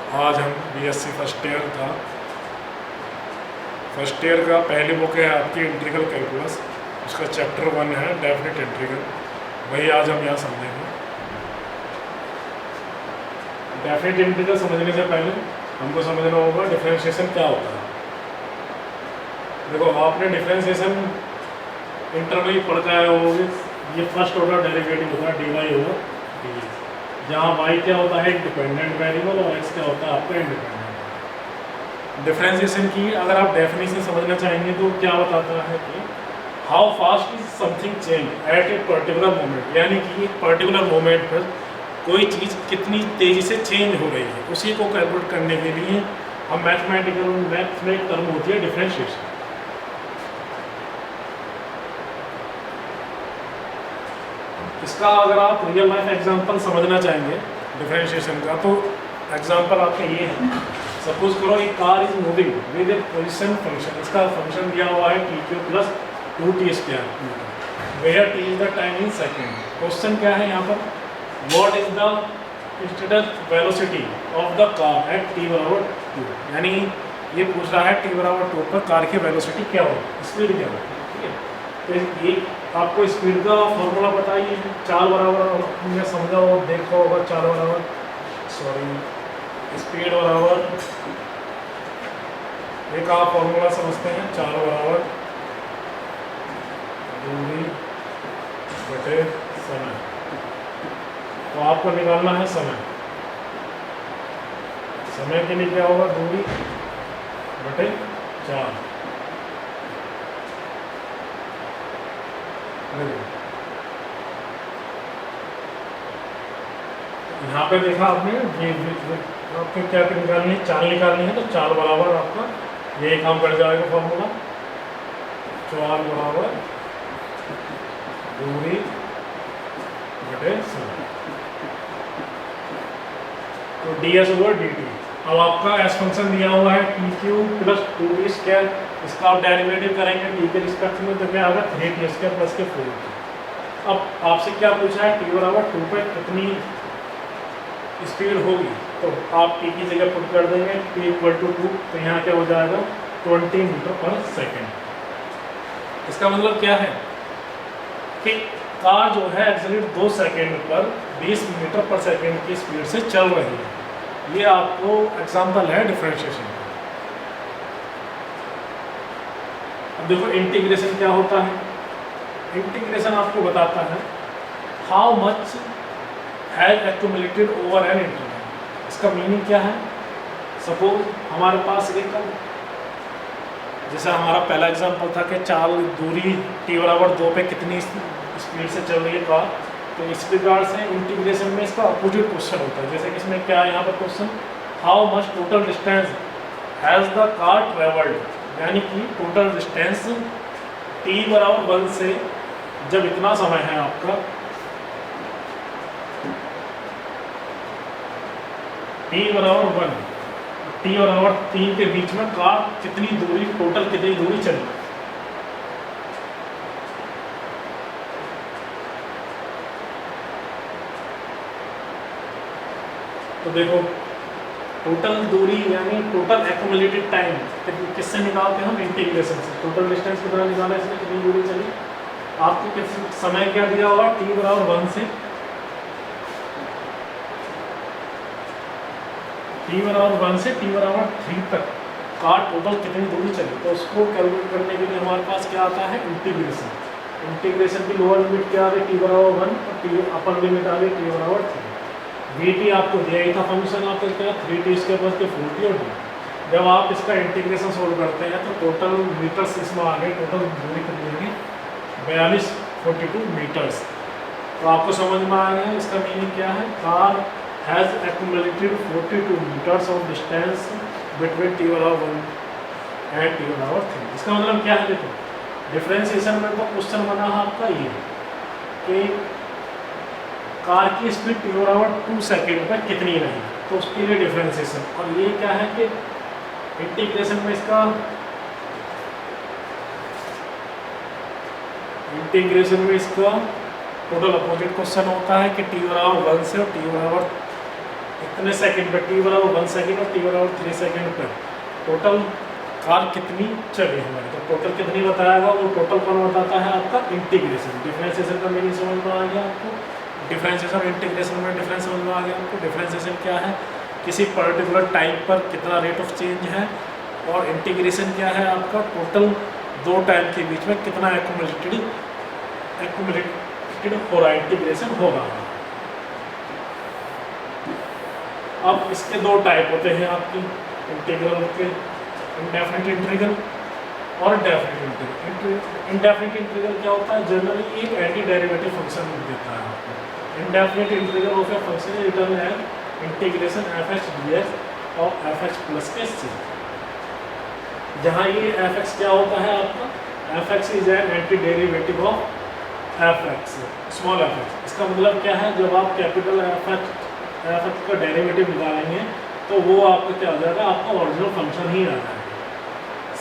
आज हम BSc first year था। फर्स्ट ईयर का पहली बुक है आपकी इंटीग्रल कैलकुलस, उसका चैप्टर 1 है डेफिनेट इंटीग्रल। वही आज हम यहाँ समझेंगे। डेफिनेट इंटीग्रल समझने से पहले हमको समझना होगा डिफरेंशिएशन क्या होता है। देखो, आपने डिफरेंशिएशन इंटर में ही पढ़ के आए होंगे। ये फर्स्ट ऑर्डर डेरिवेटिव होता है, डी वाई होगा डी, जहाँ वाई क्या होता है डिपेंडेंट वेरिएबल और एक्स क्या होता है आपका इंडिपेंडेंट। डिफरेंशिएशन की अगर आप डेफिनेशन समझना चाहेंगे तो क्या बताता है कि how fast is something change at a particular moment, यानी कि एक पर्टिकुलर मोमेंट पर कोई चीज़ कितनी तेज़ी से चेंज हो रही है, उसी को कैलकुलेट करने के लिए हम मैथ में एक टर्म होती है डिफरेंशिएशन। इसका अगर आप रियल लाइफ एग्जांपल समझना चाहेंगे डिफरेंशिएशन का, तो एग्जांपल आपके ये है। सपोज करो एक car is moving with a position function, इसका फंक्शन दिया हुआ है t cube plus 2t², where t is the time in second. Question क्या है यहाँ पर, what is the instantaneous velocity of the car at t बराबर 2, यानी ये पूछ रहा है t बराबर 2 पर कार की वेलोसिटी क्या होगी, स्पीड क्या होगी। ठीक है, तो ये आपको स्पीड का फॉर्मूला बताइए, चाल बराबर हमने समझा हो, देखा होगा, चाल बराबर स्पीड बराबर एक आप फॉर्मूला समझते हैं, चाल बराबर दूरी बटे समय। तो आपको निकालना है समय। समय के लिए क्या होगा, दूरी बटे चाल। यहाँ पे देखा आपने, ये आपको क्या निकालनी है, चाल निकालनी है। तो चाल बराबर आपका ये काम कर जाएगा फॉर्मूला, चाल बराबर दूरी बटे समय, तो ds ओवर dt। अब आपका एस फंक्शन दिया हुआ है टी क्यू प्लस 2t², इसका आप डेरिवेटिव करेंगे टी के रिस्पेक्ट में, तो क्या आएगा 3t² प्लस के 4t। अब आपसे क्या पूछा है, टी बराबर 2 पे कितनी स्पीड होगी, तो आप टी की जगह पुट कर देंगे t इक्वल टू 2, तो यहाँ क्या हो जाएगा 20 मीटर पर सेकेंड। इसका मतलब क्या है कि कार जो है एक्चुअली 2 सेकेंड पर 20 मीटर पर सेकेंड की स्पीड से चल रही है। ये आपको एग्जांपल है डिफरेंशिएशन। अब देखो इंटीग्रेशन क्या होता है। इंटीग्रेशन आपको बताता है how much has accumulated over an interval. इसका मीनिंग क्या है, सपोज हमारे पास एक, जैसा हमारा पहला एग्जांपल था कि चाल दूरी t बराबर 2 पे कितनी स्पीड से चल रही है कार, तो इस प्रकार से इंटीग्रेशन में इसका अपोजिट क्वेश्चन होता है। जैसे कि इसमें क्या है यहाँ पर question, how much total distance has the car travelled, यानी कि टोटल डिस्टेंस t बराबर 1 से जब इतना समय है आपका t बराबर 1, t बराबर 3 के बीच में कार कितनी दूरी, टोटल कितनी दूरी चली। तो देखो टोटल दूरी यानी टोटल एक्यूमुलेटेड टाइम किससे निकालते हैं हम, इंटीग्रेशन से। टोटल डिस्टेंस कितना निकाला, इसमें कितनी दूरी चली। आपको किस समय क्या दिया होगा, t बराबर 1 से t बराबर 1 से t बराबर 3 तक कार टोटल कितनी दूरी चली। तो उसको कैलकुलेट करने के लिए हमारे पास क्या आता है, इंटीग्रेशन। इंटीग्रेशन की लोअर लिमिट क्या आ गई, t बराबर 1, और t अपर लिमिट आ गई t बराबर 3। dt आपको दिया ही था फंक्शन आपका क्या, 3t² प्लस के 4t और d। जब आप इसका इंटीग्रेशन सोल्व करते हैं तो टोटल मीटर्स इसमें आ गए, टोटल दूरी कितनी होगी 42 मीटर्स। तो आपको समझ में आ गया इसका मीनिंग क्या है, car has accumulated 42 meters of distance between t बराबर 1 एंड t बराबर 3। इसका मतलब क्या है, देखो डिफरेंशिएशन में तो क्वेश्चन बना है आपका ये कि कार की स्पीड t बराबर 2 सेकेंड पर कितनी रही, तो उसके लिए डिफरेंशिएशन। और ये क्या है कि इंटीग्रेशन में इसका टोटल अपोजिट क्वेश्चन होता है कि t बराबर 1 से और t बराबर इतने सेकंड पे, t बराबर 1 सेकंड और t बराबर 3 सेकंड पर टोटल कार कितनी चली हमारी, तो टोटल कितनी बताएगा, वो टोटल कौन बताता है, आपका इंटीग्रेशन। डिफरेंशिएशन का मीनिंग समझ में आ गया आपको, डिफरेंशिएशन इंटीग्रेशन में डिफरेंस समझ में आ गया आपको। डिफरेंशिएशन क्या है, किसी पर्टिकुलर टाइम पर कितना रेट ऑफ चेंज है, और इंटीग्रेशन क्या है आपका, टोटल दो टाइम के बीच में कितना एक्यूमुलेटेड हो रहा है, इंटीग्रेशन हो रहा है। अब इसके दो टाइप होते हैं आपकी इंटीग्रल के, इंडेफिनिट इंटीग्रल और डेफिनिट इंटीग्रल। इंडेफिनिट इंटीग्रल क्या होता है, जनरली एक एंटी डेरिवेटिव फंक्शन देता है आपको। Indefinite integral of a function is written as integration f(x) dx और f(x) प्लस के c, जहाँ ये f(x) क्या होता है आपका, f(x) is an anti derivative of f(x), small f(x). इसका मतलब क्या है, जब आप कैपिटल f(x) का डेरिवेटिव निकालेंगे तो वो आपका क्या हो जाएगा, आपका ओरिजिनल फंक्शन ही आ जाएगा।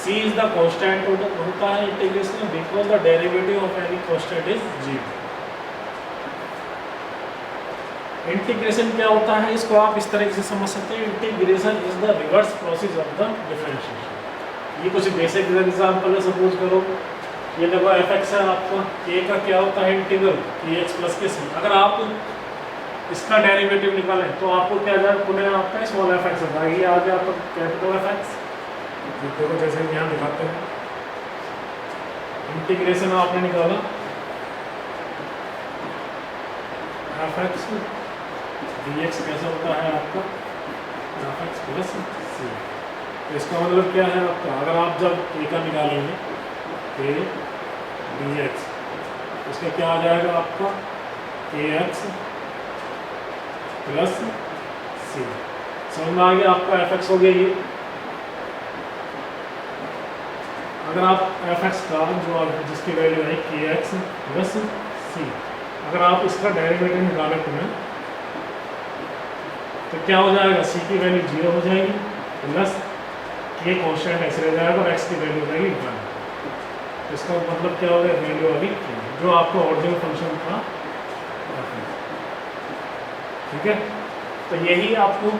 c इज द कांस्टेंट होता है integration because the derivative of any constant is 0। Integration क्या होता है, इसको आप इस तरीके से समझ सकते हैं, integration is the reverse process of the differentiation. ये कुछ बेसिक एग्जांपल है, सपोज करो ये देखो f(x) है आपका, a का क्या होता है इंटीग्रल ax प्लस के c। अगर आप इसका डेरिवेटिव निकालें तो आपको क्या जाए, पुनः आपका स्मॉल f(x) होगा, ये आ गया आपका कैपिटल f(x). देखो जैसे यहाँ दिखाते हैं, इंटीग्रेशन आपने निकाला f(x) dx कैसा होता है आपका f(x) प्लस c। तो इसका मतलब क्या है आपका, अगर आप जब a का निकालेंगे a dx, इसका क्या आ जाएगा आपका ax प्लस c। समझ में आ गया आपका f(x) हो गया ये। अगर आप f(x) का जो जिसकी वैल्यू है kx प्लस c, अगर आप इसका डेरिवेटिव निकालें तो क्या हो जाएगा, c की वैल्यू 0 हो जाएगी, प्लस k कांस्टेंट ऐसे रह जाएगा और x की वैल्यू हो जाएगी 1। तो इसका मतलब क्या हो गया, वैल्यू अभी जो आपका ओरिजिनल फंक्शन था, ठीक है। तो यही आपको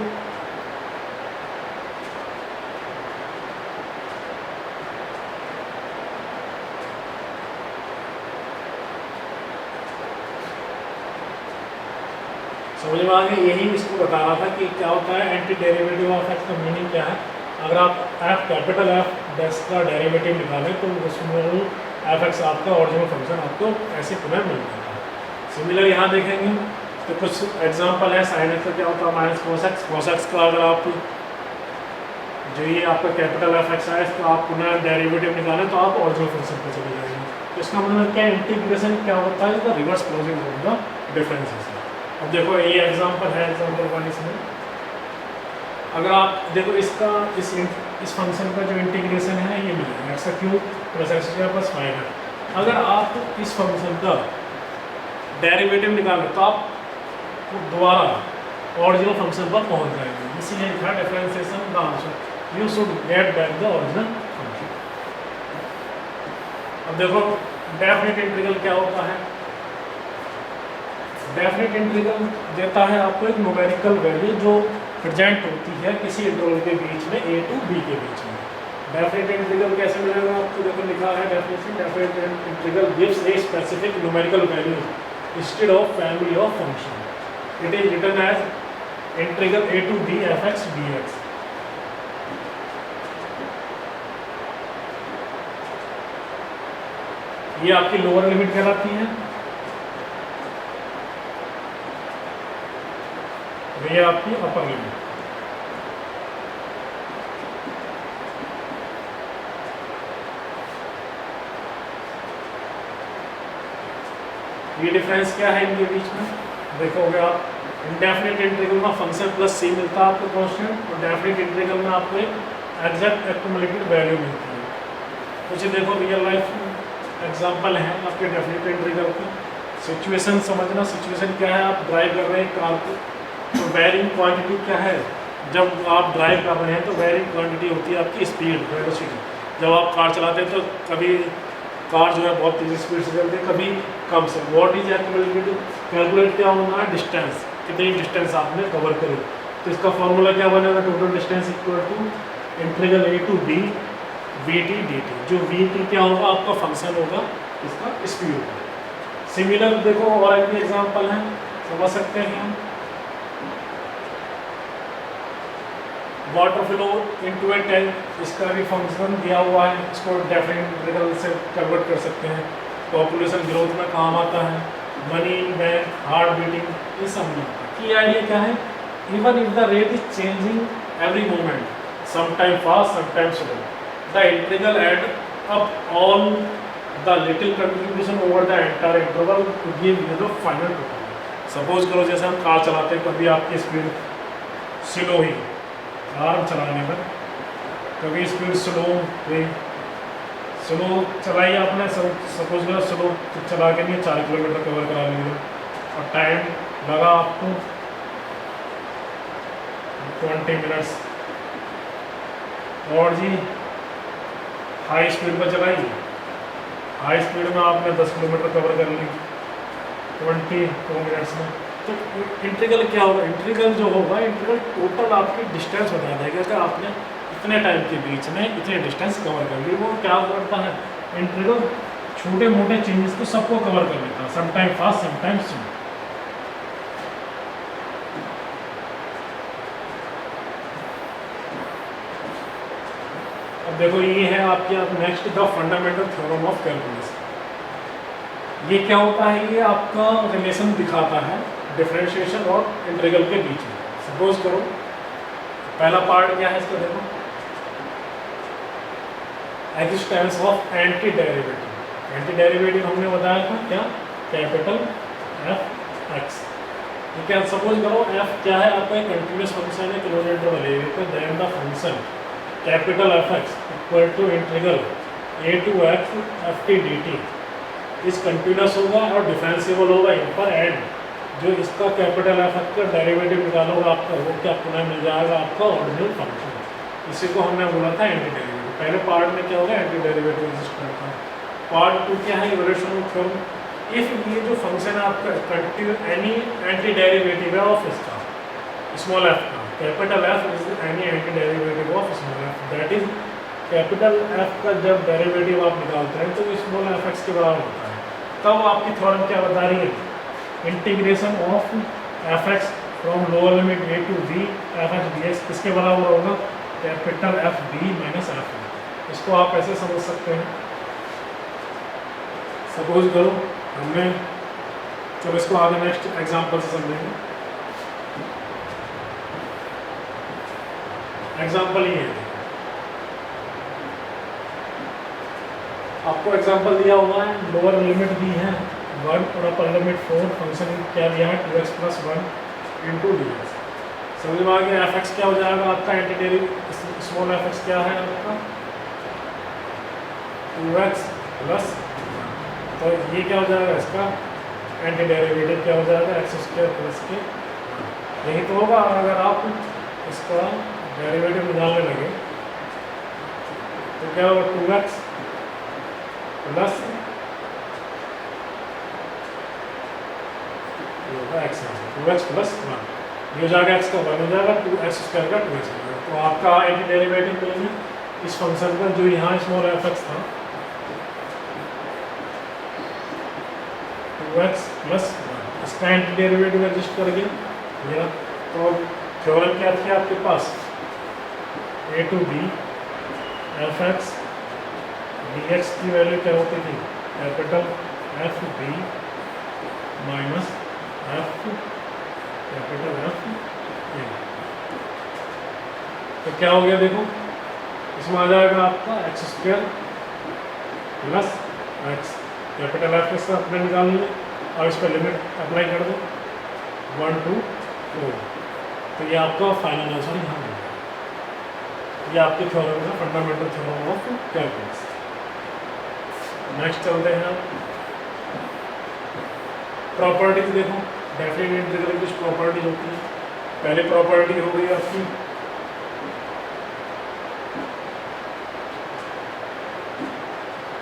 समझ में आ गया, यही इसको बता रहा था कि क्या होता है एंटी डेरिवेटिव ऑफ x का मीनिंग क्या है। अगर आप f कैपिटल F का डेरिवेटिव निकालें तो उसमें f(x) आपका ओरिजिनल फंक्शन आपको ऐसे पुनः मिल जाता है। सिमिलर यहाँ देखेंगे तो कुछ एग्जांपल है, sin x का क्या होता है माइनस cos x का अगर आप जो ये आपका कैपिटल f(x) है इसका आप पुनः डेरिवेटिव निकालें तो आप ओरिजिनल फंक्शन पर चले जाएंगे। तो इसका मतलब क्या, इंटीग्रेशन क्या होता है, इसका reverse process of the differentiation. अब देखो ये एग्जांपल है, एग्जांपल 1 इसमें अगर आप देखो इसका इस फंक्शन का जो इंटीग्रेशन है ये मिलेगा x cube plus x square plus 5 है। अगर आप इस फंक्शन का डेरिवेटिव निकालें तो आप दोबारा ओरिजिनल फंक्शन पर पहुंच जाएंगे, इसीलिए लिखा differentiation the answer you should get back the original function. अब देखो डेफिनिट इंटीग्रल क्या होता है, डेफिनिट इंटीग्रल देता है आपको एक न्यूमेरिकल वैल्यू जो प्रेजेंट होती है किसी इंटरवल के बीच में a to b के बीच में। डेफिनिट इंटीग्रल कैसे मिलेगा आपको, देखो लिखा है definition, definite integral gives a specific numerical value instead of family of function. It is written as integral a to b f(x) dx। ये आपकी लोअर लिमिट कहलाती है, ये आपकी अपर लिमिट। ये डिफरेंस क्या है इनके बीच में, देखोगे आप इंडेफिनिट इंटीग्रल में फंक्शन प्लस c मिलता है आपको कांस्टेंट, और डेफिनिट इंटीग्रल में आपको एक एग्जैक्ट एक्यूमुलेटेड वैल्यू मिलती है। कुछ देखो रियल लाइफ एग्जांपल है आपके डेफिनिट इंटीग्रल की। सिचुएशन समझना, सिचुएशन क्या है, आप ड्राइव कर रहे हैं कार को, तो वेरिंग क्वांटिटी क्या है, जब आप ड्राइव कर रहे हैं तो वेरिंग क्वांटिटी होती है आपकी स्पीड, वेलोसिटी। जब आप कार चलाते हैं तो कभी कार जो है बहुत तेज़ी स्पीड से चलती है, कभी कम से। व्हाट इज एक्यूमुलेटेड, कैलकुलेट क्या होना है, डिस्टेंस, कितनी डिस्टेंस आपने कवर करी। तो इसका फॉर्मूला क्या बनेगा, total distance equal to integral a to b v t d t. जो वी टी क्या होगा, आपका फंक्शन होगा इसका स्पीड का। सिमिलर देखो और भी एग्जांपल हैं, समझ सकते हैं हम। वाटर फ्लो इनटू ए टैंक, इसका भी फंक्शन दिया हुआ है, इसको डेफिनेट इंटीग्रल से कन्वर्ट कर सकते हैं। पॉपुलेशन ग्रोथ में काम आता है, money in bank, heart beating, ये सब में की आइडिया क्या है, even if the rate is changing every moment, sometime fast sometime slow, the integral add up all the little contribution over the entire interval to give you the final total. Suppose करो जैसे हम car चलाते हैं, कभी आपकी speed slow ही car चलाने में, कभी स्पीड स्लो हुई, स्लो चलाई आपने, सपोज करो स्लो चला के नहीं 4 किलोमीटर कवर करा लिया और टाइम लगा आपको 20 मिनट्स, और जी हाई स्पीड पर चलाई, हाई स्पीड में आपने 10 किलोमीटर कवर कर ली 22 मिनट्स में। तो इंटीग्रल क्या होगा, इंटीग्रल जो होगा, इंटीग्रल टोटल आपकी डिस्टेंस बता देगा कि आपने इतने टाइम के बीच में इतने डिस्टेंस कवर कर ली। वो क्या करता है, इंटीग्रल छोटे मोटे चेंजेस को सबको कवर कर लेता है, समटाइम फास्ट समटाइम स्लो। अब देखो ये है आपके next the fundamental theorem of calculus. ये क्या होता है, ये आपका रिलेशन दिखाता है डिफरेंशिएशन और इंटीग्रल के बीच में। सपोज करो पहला पार्ट क्या है इसका, देखो existence of anti derivative. Anti derivative हमने बताया था क्या, कैपिटल एफ एक्स। ठीक है, सपोज करो एफ क्या है, आपका एक कंटिन्यूस फंक्शन है क्लोज इंटरवल ए पे, then the function capital f x equal to integral a to x f t d t इस कंटिन्यूस होगा और डिफरेंशिएबल होगा इन पर, एंड जो इसका कैपिटल एफ एक्स का डेरिवेटिव निकालोगा आपका, वो क्या पुनः मिल जाएगा आपका ऑर्डिनल फंक्शन। इसी को हमने बोला था एंटी डेरिवेटिव। पहले पार्ट में क्या होगा, एंटी डेरिवेटिव एग्जिस्ट करता है। पार्ट 2 क्या है, इवोल्यूशन ऑफ थ्योरम। इफ ये जो फंक्शन है आपका कंटिन्यू एनी एंटी डेरिवेटिव है ऑफ इसका स्मॉल एफ का, capital F is any anti derivative of small F, that is capital F का जब डेरिवेटिव आप निकालते हैं तो स्मॉल एफ एक्स के बराबर होता है। तब आपकी थ्योरम क्या बता रही है, integration of f x from lower limit a to b f x d x किसके बराबर होगा, capital f b minus f a. इसको आप ऐसे समझ सकते हैं, सपोज करो हमने, चलो इसको आगे नेक्स्ट एग्जांपल से समझेंगे। एग्जांपल ये है, आपको एग्जांपल दिया हुआ है, लोअर लिमिट दी है 1 और अपर लिमिट 4, फंक्शन क्या दिया है 2x plus 1 into D x. समझ में आ गया, एफ एक्स क्या हो जाएगा आपका, anti derivative small F x क्या है आपका 2x प्लस, तो ये क्या हो जाएगा इसका एंटी डेरिवेटिव क्या हो जाएगा एक्स स्क्वायर प्लस के, यही तो होगा। अगर आप इसका डेरिवेटिव निकालने लगे तो क्या होगा 2x plus x, 2x plus 1, ये हो जाएगा x का 1 हो जाएगा, 2x स्क्वायर का 2x हो जाएगा। तो आपका एंटी डेरिवेटिव मिलेंगे इस फंक्शन का जो यहाँ स्मॉल एफ एक्स था 2x प्लस 1, इसका एंटी डेरिवेटिव एग्जिस्ट कर गया। तो थ्योरम क्या थी आपके पास, a to b f x d x की वैल्यू क्या होती थी, capital f b minus f capital f a. तो क्या हो गया देखो, इसमें आ जाएगा आपका x square plus x, capital f के साथ अपने निकाल लीजिए और इस पर लिमिट अप्लाई कर दो 1 to 4, तो ये आपका फाइनल आंसर यहाँ मिलेगा। ये आपके थ्योरम का fundamental theorem of calculus. Next चलते हैं प्रॉपर्टीज। देखो डेफिनेट इंटीग्रल की प्रॉपर्टीज होती है। पहले प्रॉपर्टी हो गई आपकी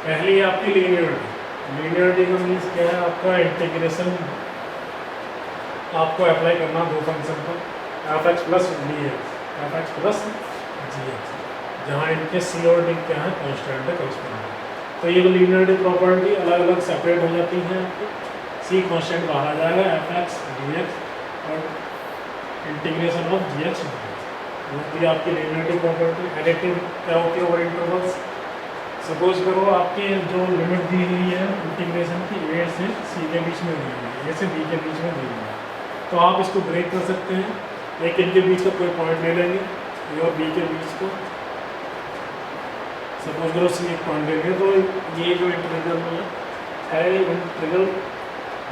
पहली आपकी लीनियरिटी। लीनियरिटी का मीन्स क्या है, आपका इंटीग्रेशन आपको अप्लाई करना दो फंक्शन पर। F x plus d x, f x plus g x, जहाँ इनके सी और डी क्या है कॉन्स्टेंट है करस्पॉन्डिंग। तो ये लीनियरिटी प्रॉपर्टी अलग अलग सेपरेट हो जाती हैं आपकी, सी कॉन्स्टेंट बाहर आ जाएगा एफ एक्स डी एक्स और integration of g x d x. ये आपकी लीनियरिटी प्रॉपर्टी। एडिटिव क्या होती है ओवर इंटरवल्स, सपोज करो आपके जो लिमिट दी हुई है इंटीग्रेशन की ए से सी के बीच में दी हुई है, ए से बी के बीच में दी हुई है, तो आप इसको ब्रेक कर सकते हैं। एक इनके बीच का कोई पॉइंट ले लेंगे, ए और बी के बीच को सपोज करो सी एक पॉइंट ले लेंगे, तो ये जो इंटीग्रल है इंटीग्रल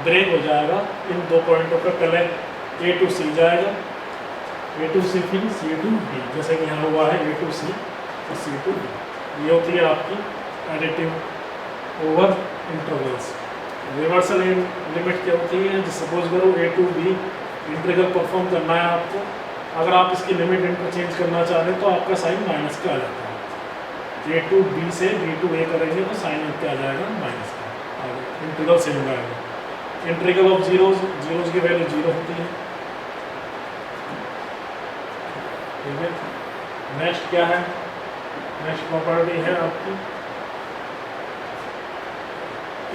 ब्रेक हो जाएगा इन दो पॉइंटों पर। पहले ए टू सी जाएगा, ए टू सी फिर सी टू डी, जैसे कि यहाँ हुआ है ए टू सी और सी टू डी। ये होती है आपकी additive over intervals. Reversal limit क्या होती है, सपोज करो ए टू बी इंटीग्रल परफॉर्म करना है आपको, अगर आप इसकी लिमिट इंटरचेंज करना चाह रहे हैं तो आपका साइन माइनस का आ जाता है। ए टू बी से बी टू ए करेंगे तो साइन क्या आ जाएगा माइनस का, इंटीग्रल सेम आएगा। इंटीग्रल ऑफ जीरोज, जीरोज की वैल्यू जीरो होती है, ठीक है। नेक्स्ट क्या है, नेक्स्ट प्रॉपर्टी है आपकी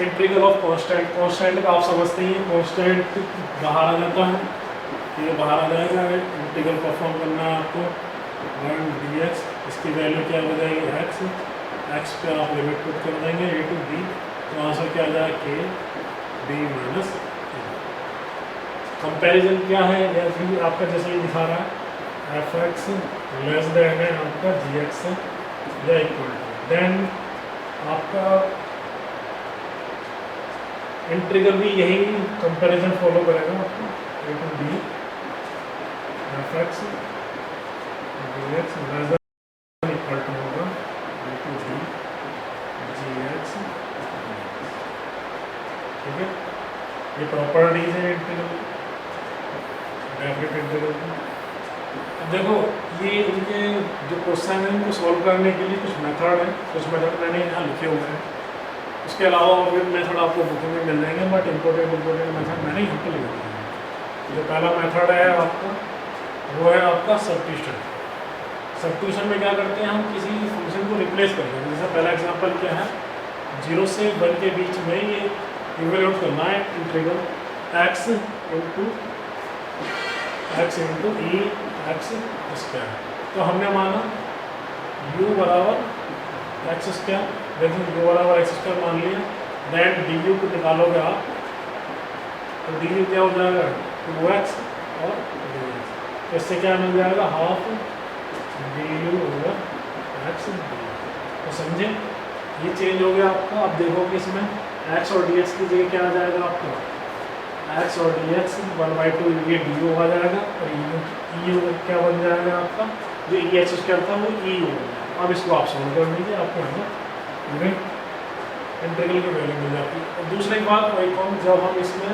इंटीग्रल ऑफ कांस्टेंट। कांस्टेंट का आप समझते ही हैं, कांस्टेंट बाहर आ जाता है, ये बाहर आ जाएगा। इंटीग्रल परफॉर्म करना है आपको 1 dx, इसकी वैल्यू क्या हो जाएगी x, x पे आप लिमिट पुट कर देंगे a टू b, तो आंसर क्या आ जाएगा k b माइनस। कंपैरिजन क्या है, या फिर आपका जैसे ही दिखा रहा है एफ एक्स लेस देन है आपका जी एक्स या इक्वल टू, देन आपका इंटीग्रल भी यही कंपैरिजन फॉलो करेगा आपको, a to b f x d x less than equal to होगा a to b g x, ठीक है। ये प्रॉपर्टीज है इंटीग्रल, डेफिनेट इंटीग्रल की। अब देखो ये इनके जो क्वेश्चन है इनको सॉल्व करने के लिए कुछ मेथड है, कुछ मेथड मैंने यहाँ लिखे हुए हैं, उसके अलावा और भी मेथड आपको बुक में मिल जाएंगे, बट इम्पोर्टेंट मेथड मैंने यहाँ पर लिखे हुए हैं। जो पहला मेथड है आपका वो है आपका सब्स्टिट्यूशन। सब्स्टिट्यूशन में क्या करते हैं, हम किसी फंक्शन को रिप्लेस करते हैं। जैसे पहला एग्जांपल क्या है, 0 से 1 के बीच में ये इवेल्यूट करना है इंटीग्रल x इंटू ई एक्स स्क्वायर। तो हमने माना u बराबर एक्स स्क्वायर, देखिए u बराबर एक्स स्क्वायर मान लिया, देन डी यू को निकालोगे आप, तो डी यू क्या हो जाएगा 2x और dx, तो इससे क्या मिल जाएगा half D you over x D. तो समझे, ये चेंज हो गया आपका। अब देखो कि इसमें x और dx की जगह क्या आ जाएगा आपका, x और dx 1/2 ये डी यू आ जाएगा, और ई यू क्या बन जाएगा आपका, जो ई एक्स स्क्वायर था वो ई यू। अब इसको आप सॉल्व कर लीजिए, आपको है ना इंटीग्रल की वैल्यू मिल जाती है। और दूसरी बात वही कौन, जब हम इसमें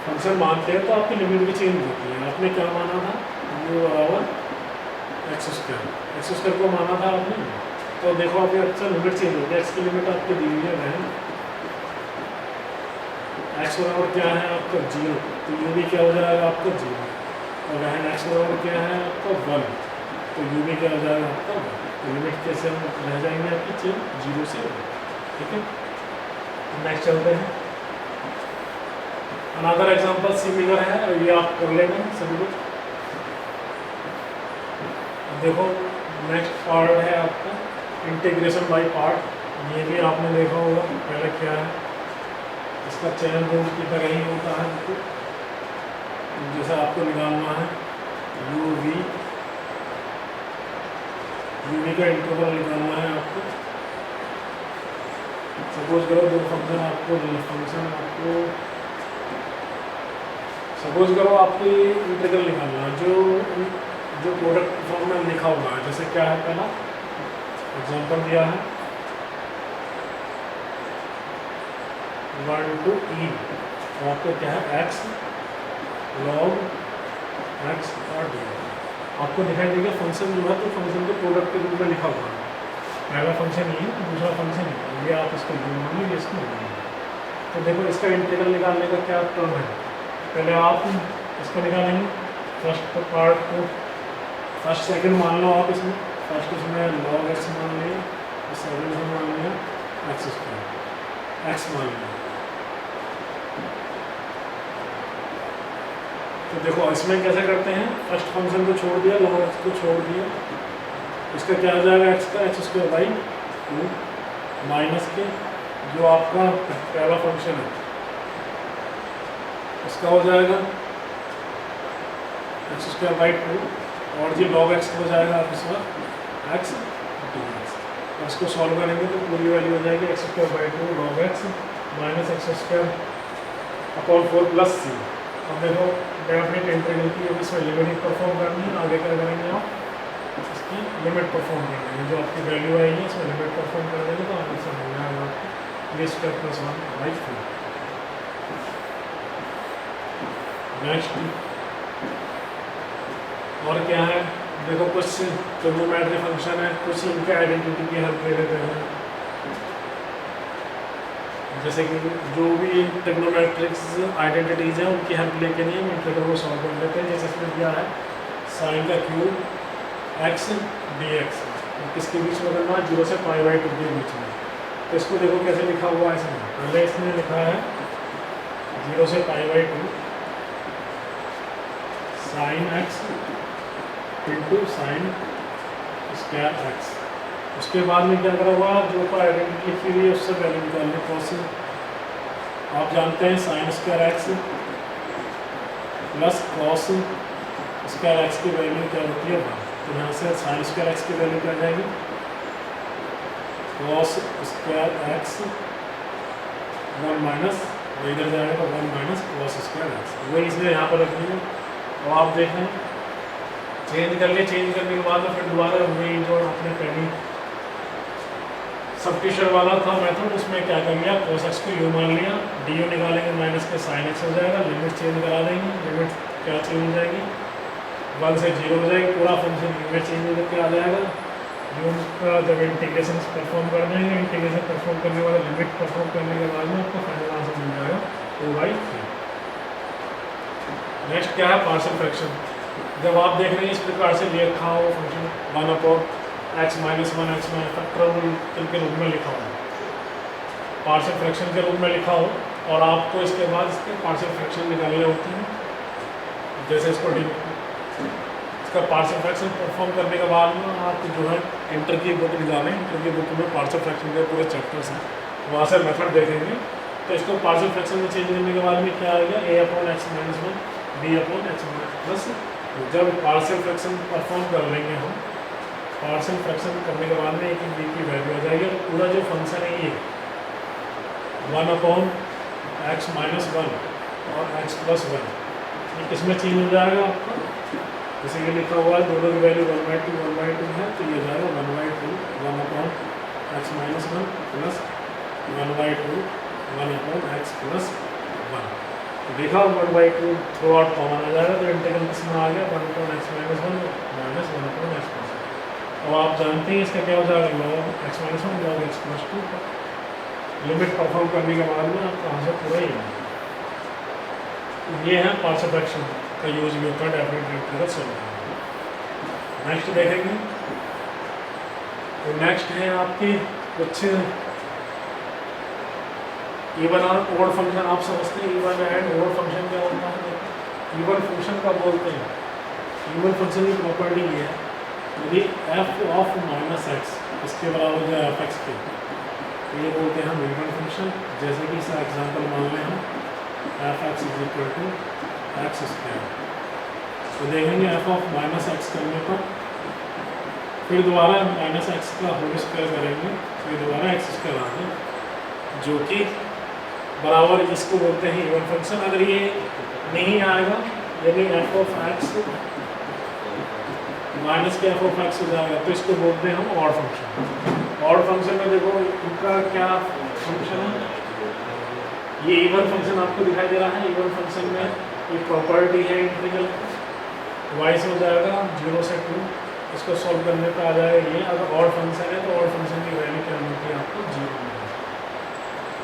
फंक्शन मानते हैं तो आपकी लिमिट भी चेंज होती है। आपने क्या माना था, यू बराबर एक्स स्क्वायर को माना था आपने, तो देखो अभी अच्छा लिमिट चेंज हो गया, एक्स की लिमिट आपकी दी हुई है एक्स बराबर क्या है आपका 0, तो यू भी क्या हो जाएगा आपका 0, और वह एक्स बराबर क्या है आपका 1, तो यू भी क्या हो जाएगा आपका 1। तो लिमिट कैसे रह जाएंगे आपकी 0 से 1, ठीक है। नेक्स्ट चलते हैं, अनदर एग्जांपल सिमिलर है, और ये आप कर लेंगे सभी लोग। देखो नेक्स्ट पार्ट है आपका इंटीग्रेशन बाय पार्ट। ये भी आपने देखा होगा पहले क्या है, इसका चयन रूल की तरह ही होता है। जैसे आपको निकालना है यू वी का इंटरवल निकालना है आपको। सपोज करो दो फंक्शन आपको सपोज करो आपकी इंटीग्रल निकालना है, जो प्रोडक्ट फॉर्म में लिखा हुआ है। जैसे क्या है, पहला एग्जांपल दिया है 1 to e, और आपको क्या है x log x और डी। आपको दिखाई देगा फंक्शन जो है, तो फंक्शन को प्रोडक्ट के रूप में लिखा हुआ है। पहला फंक्शन ये, दूसरा फंक्शन ये आप इसको मान लीजिए, इसको मान लीजिए। तो देखो इसका इंटीग्रल निकालने का क्या टर्म है, पहले आप इसको निकालेंगे फर्स्ट पार्ट को फर्स्ट सेकंड मान लो आप इसमें, फर्स्ट इसमें log x मान लिया, सेकंड में मान लिया एक्स स्क्वायर एक्स मान लिया। तो देखो इसमें कैसे करते हैं, फर्स्ट फंक्शन को छोड़ दिया, log x को छोड़ दिया, इसका क्या आ जाएगा x का एक्स स्क्वायर बाई 2 माइनस के जो आपका पहला फंक्शन है इसका हो जाएगा एक्स स्क्वायर बाई 2 और जी log x हो जाएगा आपके साथ एक्स dx। और इसको सॉल्व करेंगे तो पूरी वैल्यू हो जाएगी x square by 2 log x minus x square upon 4 plus c. अब देखो डेफिनेट इंटीग्रल की अब इसमें लिमिट परफॉर्म करनी है, आगे क्या करेंगे आप इसकी लिमिट परफॉर्म कर देंगे, जो आपकी वैल्यू आएगी इसमें लिमिट परफॉर्म कर देंगे तो आगे से मिल जाएगा आपको ये स्क्वायर प्लस 1 बाई 4। नेक्स्ट और क्या है, देखो कुछ ट्रिग्नोमेट्री फंक्शन है, कुछ इनके आइडेंटिटी की हेल्प ले लेते हैं, जैसे कि जो भी ट्रिग्नोमेट्रिक्स आइडेंटिटीज हैं उनकी हेल्प लेके नहीं हम इंटीग्रल को सॉल्व कर लेते हैं। जैसे इसमें क्या है साइन का क्यूब एक्स डी एक्स, किसके बीच में करना है 0 से पाई बाई 2 के बीच में। तो इसको देखो कैसे लिखा हुआ है इसमें, पहले इसने लिखा है 0 से pi by 2 sine x into sine square x. उसके बाद में क्या करा हुआ जो पर आइडेंटिटी लिखी हुई है उससे वैल्यू निकालने कॉस। आप जानते हैं sine square x plus cos square x की वैल्यू क्या होती है 1। तो यहाँ से साइन स्क्वायर एक्स की वैल्यू क्या जाएगी कॉस स्क्वायर एक्स 1 माइनस इधर जाएगा तो 1 माइनस कॉस स्क्वायर एक्स, वही इसलिए यहाँ पर रखनी है। और आप देखें चेंज कर लिए, चेंज करने के बाद में फिर दोबारा वही जो आपने पहली सब्स्टिट्यूशन वाला था मेथड उसमें क्या कर लिया cos x को u मान लिया, du निकालेंगे माइनस के sin x हो जाएगा, लिमिट चेंज करा देंगे, लिमिट क्या चेंज हो जाएगी 1 से 0 हो जाएगी, पूरा फंक्शन u में चेंज होकर आ जाएगा। u का जब इंटीग्रेशन परफॉर्म कर देंगे, इंटीग्रेशन परफॉर्म करने वाला लिमिट परफॉर्म करने के बाद में आपको फाइनल आंसर मिल जाएगा 2/3। नेक्स्ट क्या है पार्शियल फ्रैक्शन। जब आप देख रहे हैं इस प्रकार से लिखा हो function 1 upon x minus 1 x minus factorial के रूप में लिखा हो, पार्शियल फ्रैक्शन के रूप में लिखा हो, और आपको इसके बाद इसके पार्शियल फ्रैक्शन निकालने होते हैं। जैसे इसको इसका पार्शियल फ्रैक्शन परफॉर्म करने के बाद में आप जो है इंटर की बुक निकालें, इंटर की बुक में पार्शियल फ्रैक्शन के पूरे चैप्टर्स हैं, वहाँ से मेथड देखेंगे। तो इसको पार्शियल फ्रैक्शन में चेंज करने के बाद में क्या आएगा a upon x minus 1 b upon x minus plus. जब पार्शियल फ्रैक्शन परफॉर्म कर लेंगे हम, पार्शियल फ्रैक्शन करने के बाद में एक बी की वैल्यू आ जाएगी, और पूरा जो फंक्शन है ये 1 अपॉन एक्स माइनस 1 और x प्लस 1 ये किसमें चेंज हो जाएगा आपका, जैसे कि लिखा हुआ है दोनों की वैल्यू 1/2 है, तो ये जाएगा 1/2 1 upon x minus 1 plus 1/2 1 upon x plus 1। तो देखा 1/2 थ्रू आउट कॉमन आ जाएगा, तो इंटीग्रल किसमें आ गया 1 upon x minus 1 minus 1 upon x plus 1। अब आप जानते हैं इसका क्या हो जाएगा log x minus 1 log x plus 2। Limit perform करने के बाद में आपका आंसर पूरा ही है। ये है पार्शियल फ्रैक्शन का यूज भी होता है डेफिनेट इंटीग्रल सॉल्व करने। नेक्स्ट देखेंगे, तो नेक्स्ट है आपकी कुछ इवन और ओड फंक्शन। आप समझते हैं इवन एंड ओड फंक्शन क्या होता है। इवन फंक्शन का बोलते हैं, इवन फंक्शन की प्रॉपर्टी ये है यदि f ऑफ माइनस एक्स इसके बराबर जो एफ एक्स के, तो ये बोलते हैं हम इवन फंक्शन। जैसे कि इसका एग्जांपल मान लें हम f x is equal to x square, तो देखेंगे एफ ऑफ माइनस एक्स करने पर फिर दोबारा माइनस एक्स का होल स्क्वायर करेंगे, फिर दोबारा एक्स स्क्वायर आगे, जो कि बराबर इसको बोलते हैं इवन फंक्शन। अगर ये नहीं आएगा, यदि एफ ऑफ एक्स माइनस के एफ ऑफ एक्स हो जाएगा, तो इसको बोलते हैं हम ऑड फंक्शन। ऑड फंक्शन में देखो इनका क्या फंक्शन है, ये इवन फंक्शन आपको दिखाई दे रहा है। इवन फंक्शन में ये प्रॉपर्टी है इंटीग्रल वाइस हो जाएगा 0 से 2, इसको सॉल्व करने पर आ जाएगा ये। अगर ऑड फंक्शन है तो ऑड फंक्शन की वैल्यू क्या मिलती है आपको 0।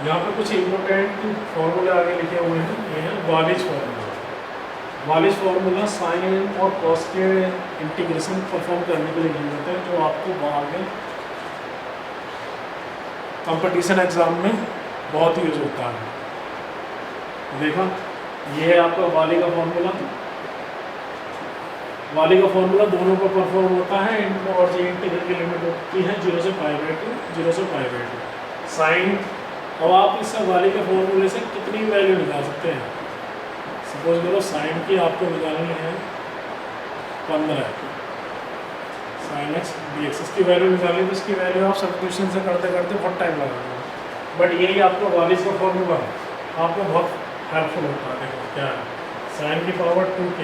यहाँ पर कुछ इम्पोर्टेंट फॉर्मूले आगे लिखे हुए हैं, ये है वालिज फॉर्मूला। वालिस फार्मूला साइन और कॉस के इंटीग्रेशन परफॉर्म करने के लिए यूज होते हैं, जो आपको आगे कंपटीशन एग्जाम में बहुत यूज होता है। देखा, ये है आपका वाली का फॉर्मूला। वाली का फॉर्मूला दोनों पर परफॉर्म होता है, और जो इंटीग्रल की लिमिट होती है 0 से π/2, 0 से π/2 साइन। अब आप इस वाली के फॉर्मूले से कितनी वैल्यू निकाल सकते हैं? सपोज करो साइन की आपको निकालनी है 15 साइन एक्स dx, इसकी वैल्यू निकालनी, तो इसकी वैल्यू आप सब्स्टिट्यूशन से करते करते बहुत टाइम लगाएंगे, बट यही आपका वालिस का फॉर्मूला आपको बहुत हेल्पफुल होता है। देखो क्या है, साइन की power 2k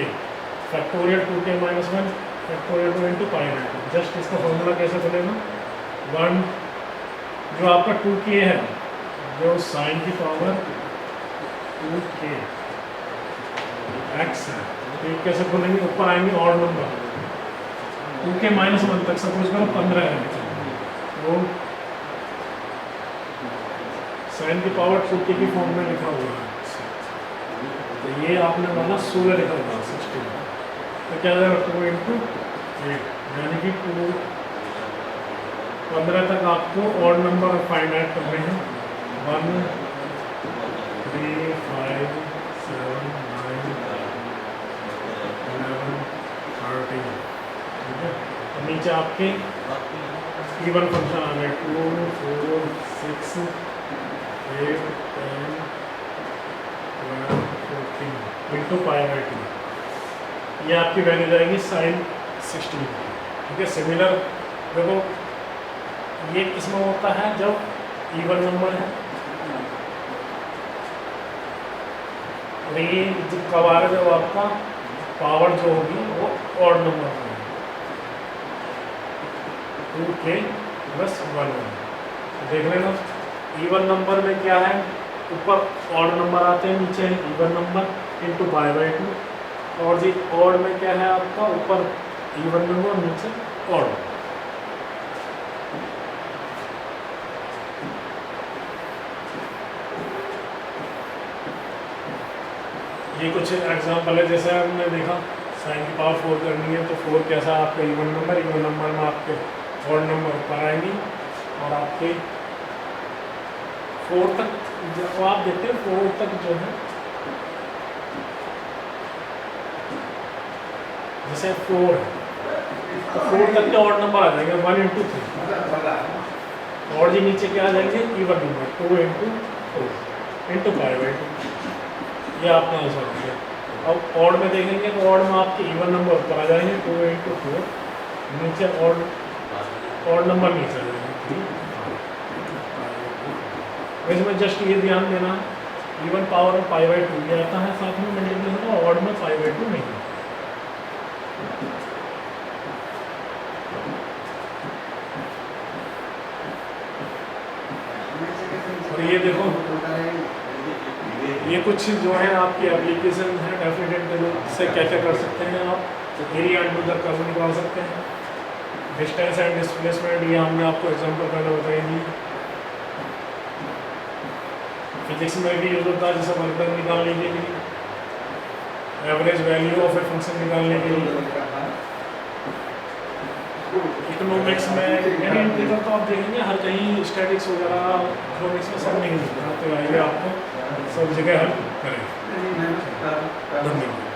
factorial 2k - 1 factorial 2 × π/2। Just इसका फॉर्मूला कैसे बनेगा, 1 जो आपका 2k है, जो साइन की पावर 2k x है, तो कैसे खोलेंगे, ऊपर आएंगे ऑड नंबर 2k - 1 तक, सपोज करो 15 है, तो साइन की पावर 2k की फॉर्म में लिखा हुआ है, तो ये आपने वाला 16 लिखा हुआ है 16, तो क्या जाएगा 2 × 8, यानी कि 15 तक आपको ऑड नंबर फाइंड करने हैं, 1 3 5 7 9 11 13, ठीक है। और नीचे आपके इवन फंक्शन आ गए 2 4 6 8 10 12 14 × π/2, ये आपकी वैल्यू जाएगी साइन 16, ठीक है। सिमिलर देखो, ये किसमें होता है, जब इवन नंबर है, और ये जब कब आ रहा है, जब आपका पावर जो होगी वो ऑड नंबर होगी, 2k + 1। देख लेना, इवन नंबर में क्या है, ऊपर ऑड नंबर आते हैं, नीचे इवन नंबर × π/2, और जी ऑड में क्या है आपका, ऊपर इवन नंबर, नीचे ऑड। ये कुछ एग्जाम्पल है, जैसे हमने देखा साइन की पावर 4 करनी है, तो 4 कैसा आपका इवन नंबर में आपके ऑड नंबर ऊपर आएंगी, और आपके 4 तक जब आप देखते हैं 4 तक जो है, जैसे 4 है, तो 4 तक के ऑड नंबर आ जाएंगे 1 × 3, और जी नीचे क्या आ जाएंगे, इवन नंबर 2 × 4 × π/2, ये आपका आंसर हो गया। अब ऑड में देखेंगे, तो ऑड में आपके इवन नंबर ऊपर आ जाएंगे 2 × 4, नीचे ऑड नंबर नीचे आ जाएंगे 3। इसमें जस्ट ये ध्यान देना, इवन पावर में π/2 ये आता है साथ में मल्टीप्लिकेशन, और ऑड में π/2 नहीं। और ये देखो, ये कुछ जो है आपकी एप्लीकेशन है डेफिनेट से क्या क्या कर सकते हैं आप, तो एरिया अंडर द कर्व निकाल सकते हैं, डिस्टेंस एंड डिस्प्लेसमेंट, ये हमने आपको एग्जांपल पहले बताई थी। फिजिक्स में भी यूज होता है, जैसे वर्क डन निकालने के लिए, average value of a function निकालने के लिए। इकोनॉमिक्स में यानी इंटीग्रल तो आप देखेंगे हर कहीं, स्टैटिक्स वगैरह इकोनॉमिक्स में सब नहीं मिलता, तो आइए आपको सब जगह हेल्प करें। धन्यवाद।